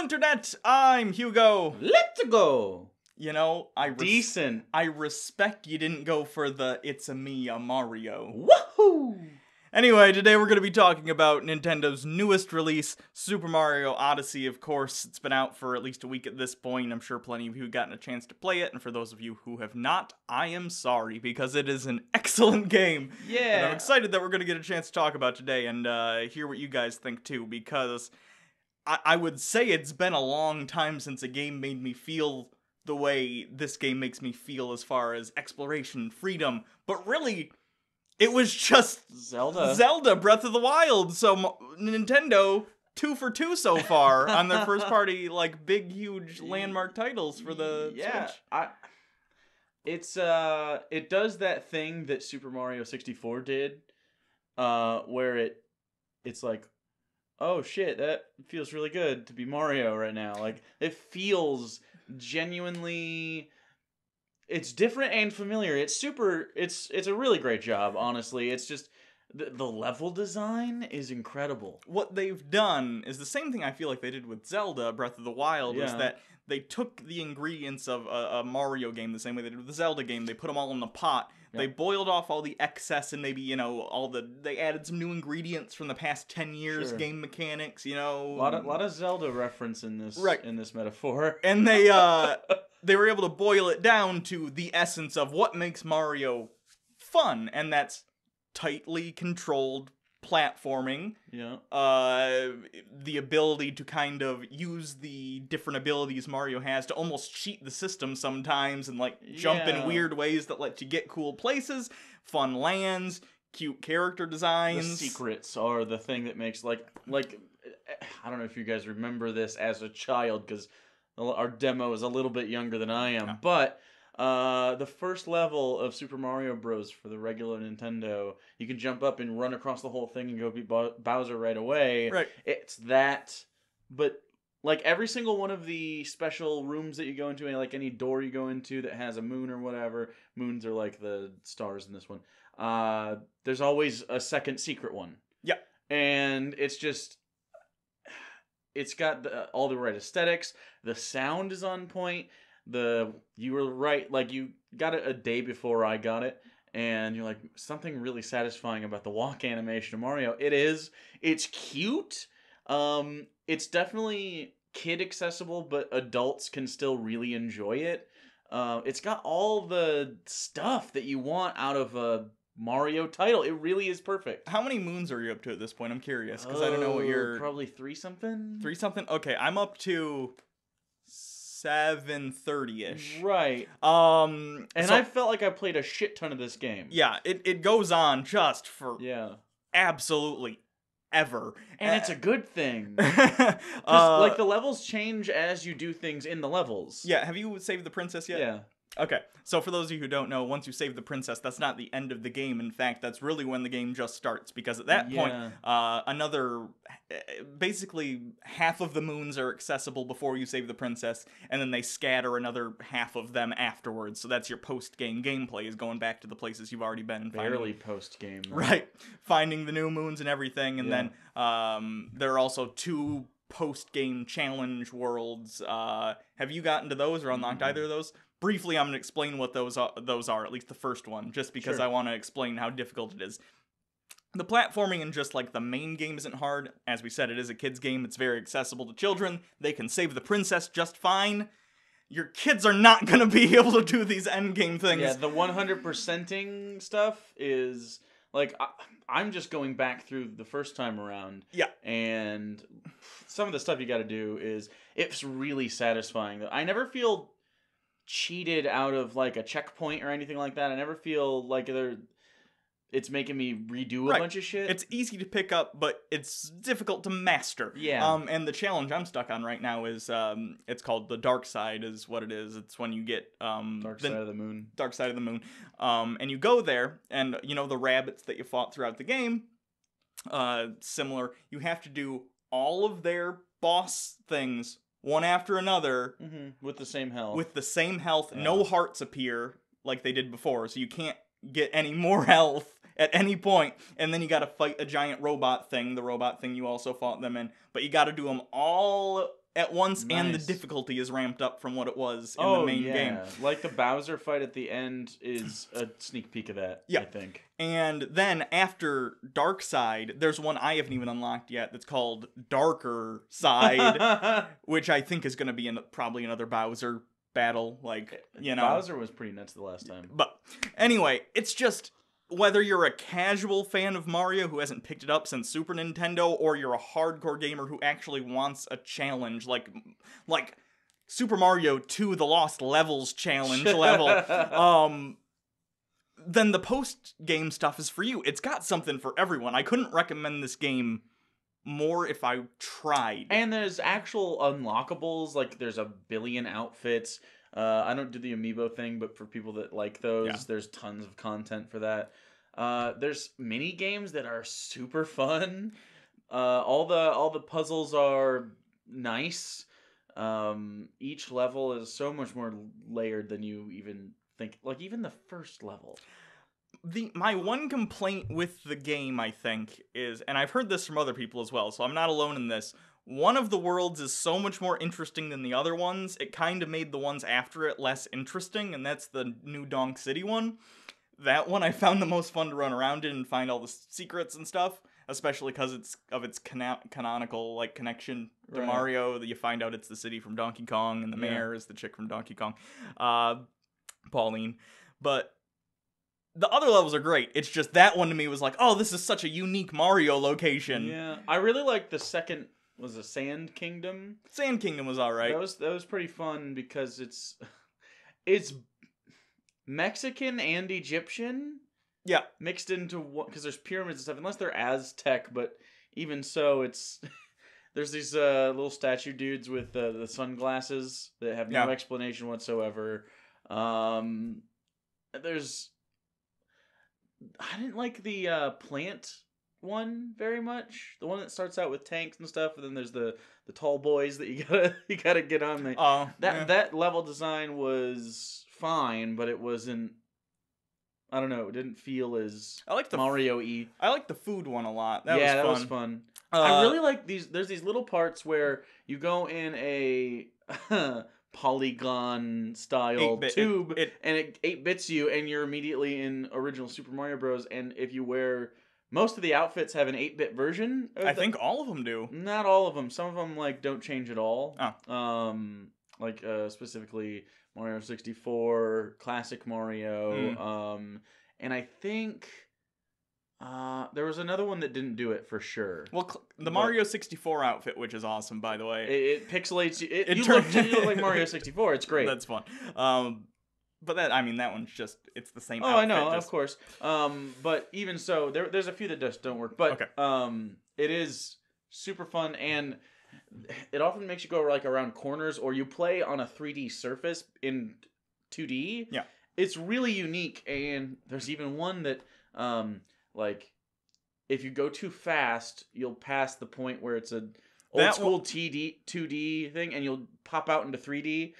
Internet, I'm Hugo. Let's go. You know, Decent. I respect you didn't go for the "It's a me, a Mario." Woohoo! Anyway, today we're going to be talking about Nintendo's newest release, Super Mario Odyssey. Of course, it's been out for at least a week at this point. I'm sure plenty of you have gotten a chance to play it, and for those of you who have not, I am sorry, because it is an excellent game. Yeah. And I'm excited that we're going to get a chance to talk about today and hear what you guys think too, because I would say it's been a long time since a game made me feel the way this game makes me feel as far as exploration, freedom, but really, it was just Zelda Breath of the Wild. So Nintendo, 2 for 2 so far on their first party, like, big, huge landmark titles for the Switch. It does that thing that Super Mario 64 did, where it's like, oh shit, that feels really good to be Mario right now. Like, it feels genuinely, it's different and familiar. It's a really great job, honestly. It's just, the level design is incredible. What they've done is the same thing I feel like they did with Zelda Breath of the Wild, is that they took the ingredients of a Mario game the same way they did with the Zelda game. They put them all in the pot. Yep. They boiled off all the excess and maybe, they added some new ingredients from the past 10 years, game mechanics, A lot of Zelda reference in this in this metaphor. And they were able to boil it down to the essence of what makes Mario fun, and that's tightly controlled platforming. Yeah. The ability to kind of use the different abilities Mario has to almost cheat the system sometimes and jump in weird ways that let you get cool places, fun lands, cute character designs. The secrets are the thing that makes like I don't know if you guys remember this as a child, because our demo is a little bit younger than I am, but the first level of Super Mario Bros. For the regular Nintendo, you can jump up and run across the whole thing and go beat Bowser right away. Right. It's that, but like every single one of the special rooms that you go into, and like any door you go into that has a moon or whatever, moons are like the stars in this one, there's always a second secret one. Yeah. And it's just, it's got all the right aesthetics, the sound is on point. You were right, like you got it a day before I got it, and you're like, something really satisfying about the walk animation of Mario. It's cute. It's definitely kid accessible, but adults can still really enjoy it. It's got all the stuff that you want out of a Mario title. It really is perfect. How many moons are you up to at this point? I'm curious, because I don't know what you're... Probably 3-something? 3-something? Okay, I'm up to 7:30-ish. Right. And I felt like I played a shit ton of this game. Yeah, it goes on just for absolutely ever. And it's a good thing. Like, the levels change as you do things in the levels. Yeah, have you saved the princess yet? Yeah. Okay, so for those of you who don't know, once you save the princess, that's not the end of the game. In fact, that's really when the game just starts, because at that point, basically half of the moons are accessible before you save the princess, and then they scatter another half of them afterwards. So that's your post-game gameplay, is going back to the places you've already been. And barely post-game. Right, finding the new moons and everything, and then there are also 2 post-game challenge worlds. Have you gotten to those or unlocked either of those? Briefly, I'm going to explain what those are, at least the first one, just because I want to explain how difficult it is. The platforming in just, the main game isn't hard. As we said, it is a kid's game. It's very accessible to children. They can save the princess just fine. Your kids are not going to be able to do these endgame things. Yeah, the 100%ing stuff is... I'm just going back through the first time around. Yeah. And some of the stuff you got to do it's really satisfying. I never feel cheated out of, a checkpoint or anything like that. I never feel like it's making me redo a bunch of shit. It's easy to pick up, but it's difficult to master. Yeah. And the challenge I'm stuck on right now is, it's called the Dark Side, is what it is. It's when you get, Dark Side of the Moon. Dark Side of the Moon. And you go there, and, the rabbits that you fought throughout the game, similar, you have to do all of their boss things one after another. With the same health. With the same health. Yeah. No hearts appear like they did before, so you can't get any more health at any point, and then you gotta fight a giant robot thing, the robot thing you also fought them in, but you gotta do them all at once, and the Nice. difficulty is ramped up from what it was in the main game. Like the Bowser fight at the end is a sneak peek of that, Yeah. I think. And then after Dark Side, there's one I haven't even unlocked yet that's called Darker Side, which I think is going to be probably another Bowser battle, like, you know. Bowser was pretty nuts the last time. But anyway, it's just, whether you're a casual fan of Mario who hasn't picked it up since Super Nintendo, or you're a hardcore gamer who actually wants a challenge, like Super Mario 2 The Lost Levels challenge level, then the post-game stuff is for you. It's got something for everyone. I couldn't recommend this game more if I tried. And there's actual unlockables, like there's a billion outfits. I don't do the amiibo thing, but for people that like those, there's tons of content for that. There's mini games that are super fun. All the puzzles are nice. Each level is so much more layered than you even think. Like even the first level. My one complaint with the game, I think, is, and I've heard this from other people as well, so I'm not alone in this. One of the worlds is so much more interesting than the other ones, it kind of made the ones after it less interesting, and that's the New Donk City one. That one I found the most fun to run around in and find all the secrets and stuff, especially because it's of its canonical like connection to Mario, that you find out it's the city from Donkey Kong, and the mayor is the chick from Donkey Kong, Pauline. But the other levels are great. It's just that one to me was like, oh, this is such a unique Mario location. Yeah, I really like the second. Was it Sand Kingdom? Sand Kingdom was alright. That was pretty fun because it's Mexican and Egyptian. Yeah, mixed into one, because there's pyramids and stuff. Unless they're Aztec, but even so, it's there's these little statue dudes with the sunglasses that have no explanation whatsoever. There's I didn't like the plant one very much. The one that starts out with tanks and stuff, and then there's the tall boys that you gotta get on. That level design was fine, but it wasn't. I don't know. It didn't feel as Mario-y. I like the food one a lot. That was fun. I really like these. There's these little parts where you go in a polygon style tube, and it 8-bits you, and you're immediately in original Super Mario Bros. And if you wear, most of the outfits have an 8-bit version. I think all of them do. Not all of them. Some of them like don't change at all. Oh. Specifically Mario 64, Classic Mario, and I think there was another one that didn't do it for sure. Well, the Mario 64 outfit, which is awesome, by the way. It pixelates you. You look like Mario 64. It's great. That's fun. But that one's just, it's the same outfit. Oh, I know, of course. But even so, there's a few that just don't work. But it is super fun, and it often makes you go like around corners, or you play on a 3D surface in 2D. Yeah. It's really unique, and there's even one that, like, if you go too fast, you'll pass the point where it's a old school 2D thing, and you'll pop out into 3D,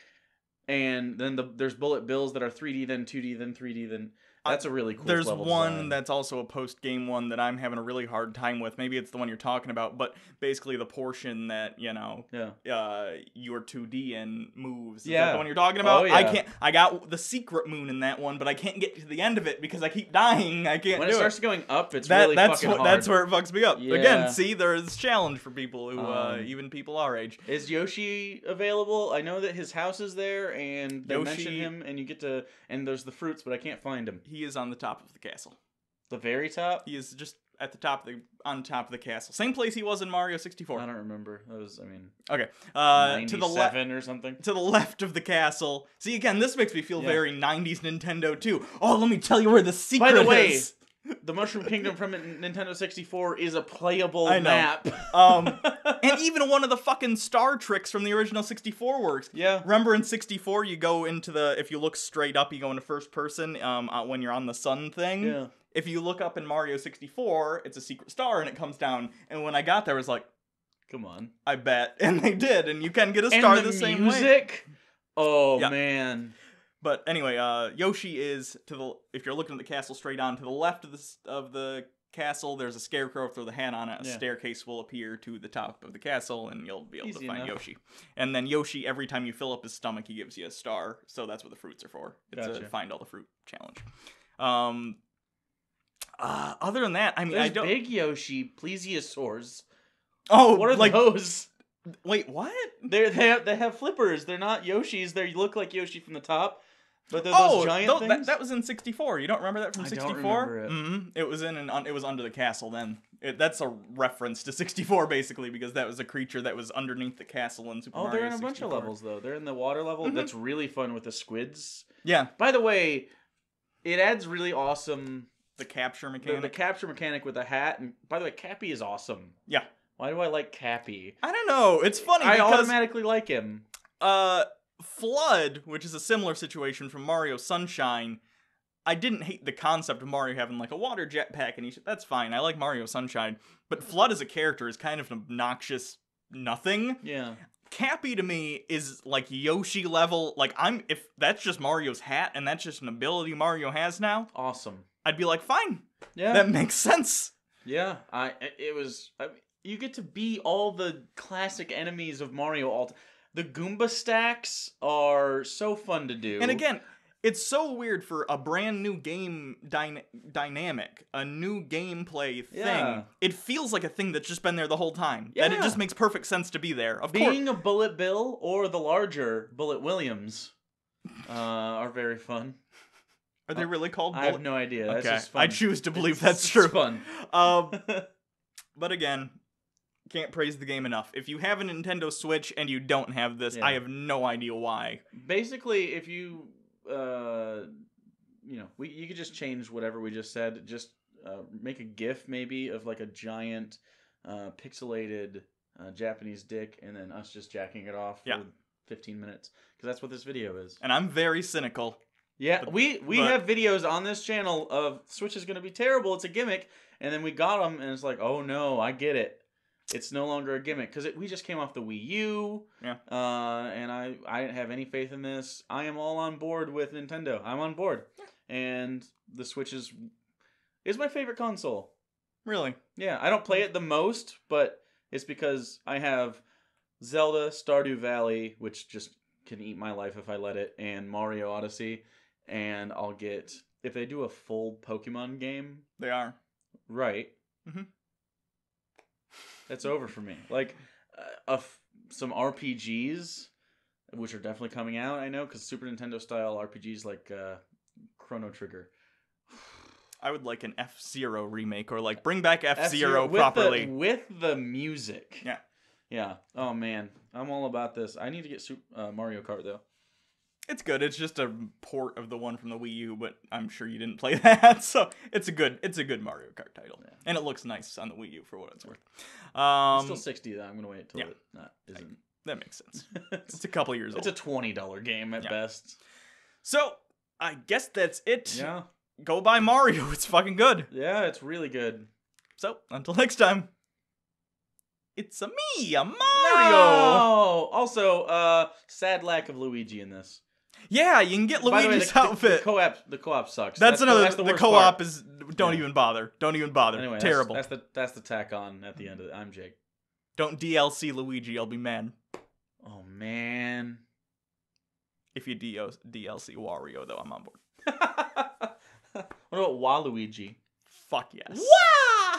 and then there's bullet bills that are 3D, then 2D, then 3D, then... That's a really cool There's level one design. that's also a post-game one that I'm having a really hard time with. Maybe it's the one you're talking about, but basically the portion that, your 2D in moves. Is that the one you're talking about? Oh, yeah. I got the secret moon in that one, but I can't get to the end of it because I keep dying. I can't When do it starts going up, it's really fucking hard. That's where it fucks me up. Yeah. Again, see, there's challenge for people who, even people our age. Is Yoshi available? I know that his house is there, and they mention him, and you get to, and there's the fruits, but I can't find him. He is on the top of the castle. The very top? He is just at the top on top of the castle. Same place he was in Mario 64. I don't remember. That was, okay. 97 to the left or something. To the left of the castle. See, again, this makes me feel very 90s Nintendo too. Oh, let me tell you where the secret is. By the way, the Mushroom Kingdom from Nintendo 64 is a playable map. And even one of the fucking star tricks from the original 64 works. Yeah. Remember in 64, you go into if you look straight up, you go into first person when you're on the sun thing. Yeah. If you look up in Mario 64, it's a secret star and it comes down. And when I got there, I was like, come on. I bet. And they did. And you can get a star the same way. Music? Oh, man. But anyway, Yoshi is if you're looking at the castle straight on, to the left of the castle, there's a scarecrow, throw the hat on it, a Yeah. staircase will appear to the top of the castle, and you'll be able Easy to find enough. Yoshi. And then Yoshi, every time you fill up his stomach, he gives you a star, so that's what the fruits are for. It's a Gotcha. find all the fruit challenge. Other than that, I mean, There's I don't... big Yoshi plesiosaurs. Oh, What are like... those? Wait, what? They have flippers. They're not Yoshis. They look like Yoshi from the top, but they're those giant things. That was in 64. You don't remember that from I 64? don't remember it. Mm-hmm. It was it was under the castle then. That's a reference to 64 basically, because that was a creature that was underneath the castle in Super Mario 64. They're in a bunch of levels though. They're in the water level. Mm-hmm. That's really fun with the squids. Yeah. By the way, it adds really awesome The capture mechanic. the capture mechanic with the hat. And by the way, Cappy is awesome. Yeah. Why do I like Cappy? I don't know. It's funny I because automatically like him. Flood, which is a similar situation from Mario Sunshine, I didn't hate the concept of Mario having like a water jetpack, and that's fine. I like Mario Sunshine, but Flood as a character is kind of an obnoxious nothing. Yeah. Cappy to me is like Yoshi level. Like if that's just Mario's hat and that's just an ability Mario has now, Awesome. I'd be like, fine. Yeah. That makes sense. Yeah. You get to be all the classic enemies of Mario. The Goomba stacks are so fun to do. And again, it's so weird for a brand new game dynamic, a new gameplay thing. Yeah. It feels like a thing that's just been there the whole time. Yeah. And it just makes perfect sense to be there. Of course. Being a Bullet Bill or the larger Bullet Williams are very fun. Are they really called I have no idea. That's Okay. just fun. I choose to believe It's that's true. fun. But again, can't praise the game enough. If you have a Nintendo Switch and you don't have this, Yeah. I have no idea why. Basically, if you, you could just change whatever we just said. Just make a GIF maybe of like a giant pixelated Japanese dick, and then us just jacking it off for 15 minutes. Because that's what this video is. And I'm very cynical. Yeah, But- we have videos on this channel of Switch is going to be terrible. It's a gimmick. And then we got them, and it's like, oh no, I get it. It's no longer a gimmick. Because we just came off the Wii U. Yeah. And I didn't have any faith in this. I am all on board with Nintendo. I'm on board. And the Switch is my favorite console. Really? Yeah, I don't play it the most, but it's because I have Zelda, Stardew Valley, which just can eat my life if I let it, and Mario Odyssey. And I'll get, if they do a full Pokemon game, They are. right, that's over for me. Like, some RPGs, which are definitely coming out, I know, because Super Nintendo style RPGs like Chrono Trigger. I would like an F-Zero remake, or like bring back F-Zero with properly. with the music. Yeah. Yeah. Oh man, I'm all about this. I need to get Mario Kart though. It's good. It's just a port of the one from the Wii U, but I'm sure you didn't play that, so it's a good Mario Kart title, and it looks nice on the Wii U for what it's worth. It's still 60 though. I'm gonna wait till it isn't. That makes sense. It's a couple years old. It's a $20 game at best. So I guess that's it. Yeah. Go buy Mario. It's fucking good. Yeah, it's really good. So until next time, it's a Mario. No! Also, sad lack of Luigi in this. Yeah, you can get By the way, Luigi's outfit. The co-op sucks. That's another. the The worst co-op part. is. Don't even bother. Don't even bother. Anyway, Terrible. That's the tack on at the end of it. I'm Jake. Don't DLC Luigi. I'll be mad. Oh man. If you DLC Wario, though, I'm on board. What about Waluigi? Fuck yes. Wow!